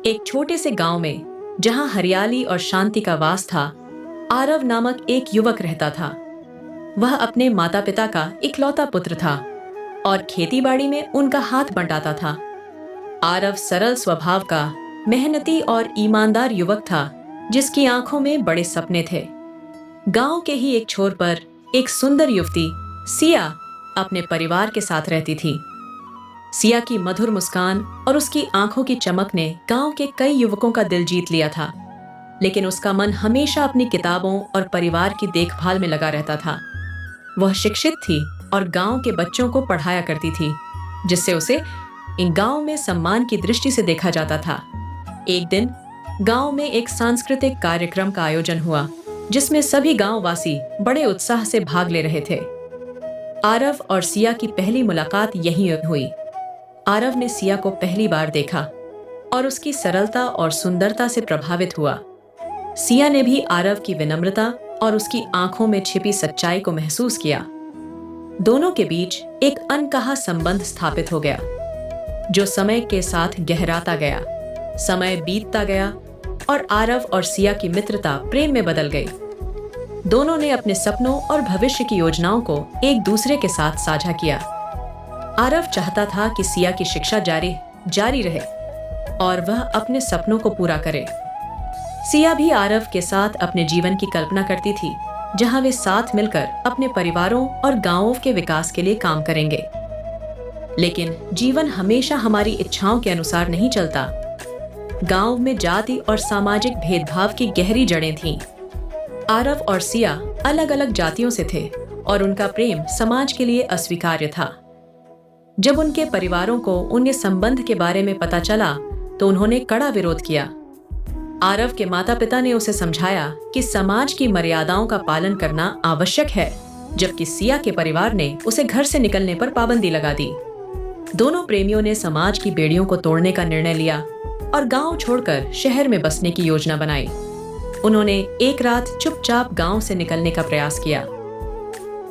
एक छोटे से गांव में, जहां हरियाली और शांति का वास था, आरव नामक एक युवक रहता था। वह अपने माता पिता का इकलौता पुत्र था और खेतीबाड़ी में उनका हाथ बंटाता था। आरव सरल स्वभाव का, मेहनती और ईमानदार युवक था, जिसकी आंखों में बड़े सपने थे। गांव के ही एक छोर पर एक सुंदर युवती सिया अपने परिवार के साथ रहती थी। सिया की मधुर मुस्कान और उसकी आंखों की चमक ने गांव के कई युवकों का दिल जीत लिया था, लेकिन उसका मन हमेशा अपनी किताबों और परिवार की देखभाल में लगा रहता था। वह शिक्षित थी और गांव के बच्चों को पढ़ाया करती थी, जिससे उसे इन गांव में सम्मान की दृष्टि से देखा जाता था। एक दिन गांव में एक सांस्कृतिक कार्यक्रम का आयोजन हुआ, जिसमें सभी गांववासी बड़े उत्साह से भाग ले रहे थे। आरव और सिया की पहली मुलाकात यहीं हुई। आरव ने सिया को पहली बार देखा और उसकी सरलता और सुंदरता से प्रभावित हुआ। सिया ने भी आरव की विनम्रता और उसकी आंखों में छिपी सच्चाई को महसूस किया। दोनों के बीच एक अनकहा संबंध स्थापित हो गया, जो समय के साथ गहराता गया। समय बीतता गया और आरव और सिया की मित्रता प्रेम में बदल गई। दोनों ने अपने सपनों और भविष्य की योजनाओं को एक दूसरे के साथ साझा किया। आरव चाहता था कि सिया की शिक्षा जारी रहे और वह अपने सपनों को पूरा करे। सिया भी आरव के साथ अपने जीवन की कल्पना करती थी, जहां वे साथ मिलकर अपने परिवारों और गांवों के विकास के लिए काम करेंगे। लेकिन जीवन हमेशा हमारी इच्छाओं के अनुसार नहीं चलता। गांव में जाति और सामाजिक भेदभाव की गहरी जड़ें थीं। आरव और सिया अलग अलग जातियों से थे और उनका प्रेम समाज के लिए अस्वीकार्य था। जब उनके परिवारों को उनके संबंध के बारे में पता चला तो उन्होंने कड़ा विरोध किया। आरव के माता पिता ने उसे समझाया कि समाज की मर्यादाओं का पालन करना आवश्यक है, जबकि सिया के परिवार ने उसे घर से निकलने पर पाबंदी लगा दी। दोनों प्रेमियों ने समाज की बेड़ियों को तोड़ने का निर्णय लिया और गांव छोड़कर शहर में बसने की योजना बनाई। उन्होंने एक रात चुपचाप गांव से निकलने का प्रयास किया,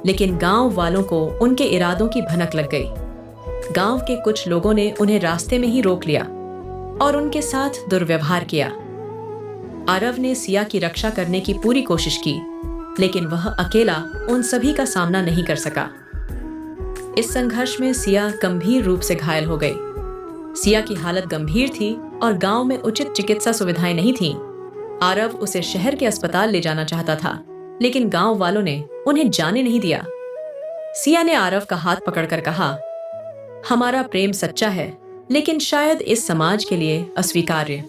लेकिन गांव वालों को उनके इरादों की भनक लग गई। गांव के कुछ लोगों ने उन्हें रास्ते में ही रोक लिया और उनके साथ दुर्व्यवहार किया। आरव ने सिया की रक्षा करने की पूरी कोशिश की, लेकिन वह अकेला उन सभी का सामना नहीं कर सका। इस संघर्ष में सिया गंभीर रूप से घायल हो गई। सिया की हालत गंभीर थी और गांव में उचित चिकित्सा सुविधाएं नहीं थीं। आरव उसे शहर के अस्पताल ले जाना चाहता था, लेकिन गांव वालों ने उन्हें जाने नहीं दिया। सिया ने आरव का हाथ पकड़कर कहा, हमारा प्रेम सच्चा है, लेकिन शायद इस समाज के लिए अस्वीकार्य।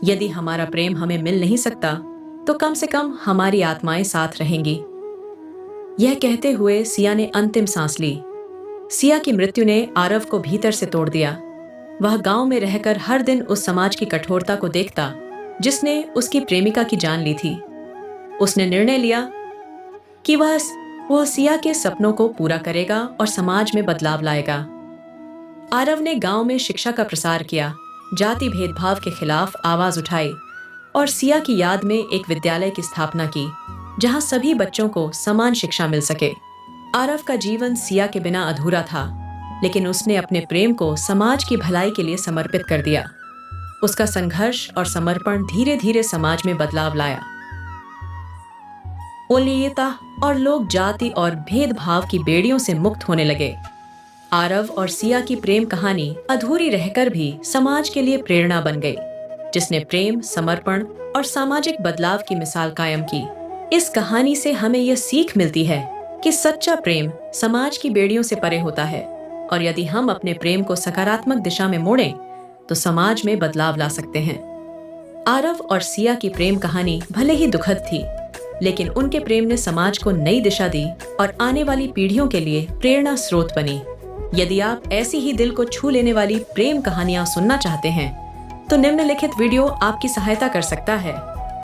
यदि हमारा प्रेम हमें मिल नहीं सकता, तो कम से कम हमारी आत्माएं साथ रहेंगी। यह कहते हुए सिया ने अंतिम सांस ली। सिया की मृत्यु ने आरव को भीतर से तोड़ दिया। वह गांव में रहकर हर दिन उस समाज की कठोरता को देखता, जिसने उसकी प्रेमिका की जान ली थी। उसने निर्णय लिया कि वह सिया के सपनों को पूरा करेगा और समाज में बदलाव लाएगा। आरव ने गांव में शिक्षा का प्रसार किया, जाति भेदभाव के खिलाफ आवाज उठाई और सिया की याद में एक विद्यालय की स्थापना की, जहां सभी बच्चों को समान शिक्षा मिल सके। आरव का जीवन सिया के बिना अधूरा था, लेकिन उसने अपने प्रेम को समाज की भलाई के लिए समर्पित कर दिया। उसका संघर्ष और समर्पण धीरे धीरे समाज में बदलाव लाया। ओलियता और लोग जाति और भेदभाव की बेड़ियों से मुक्त होने लगे। आरव और सिया की प्रेम कहानी अधूरी रहकर भी समाज के लिए प्रेरणा बन गई, जिसने प्रेम, समर्पण और सामाजिक बदलाव की मिसाल कायम की। इस कहानी से हमें यह सीख मिलती है कि सच्चा प्रेम समाज की बेड़ियों से परे होता है, और यदि हम अपने प्रेम को सकारात्मक दिशा में मोड़ें तो समाज में बदलाव ला सकते हैं। आरव और सिया की प्रेम कहानी भले ही दुखद थी, लेकिन उनके प्रेम ने समाज को नई दिशा दी और आने वाली पीढ़ियों के लिए प्रेरणा स्रोत बनी। यदि आप ऐसी ही दिल को छू लेने वाली प्रेम कहानियां सुनना चाहते हैं, तो निम्नलिखित वीडियो आपकी सहायता कर सकता है।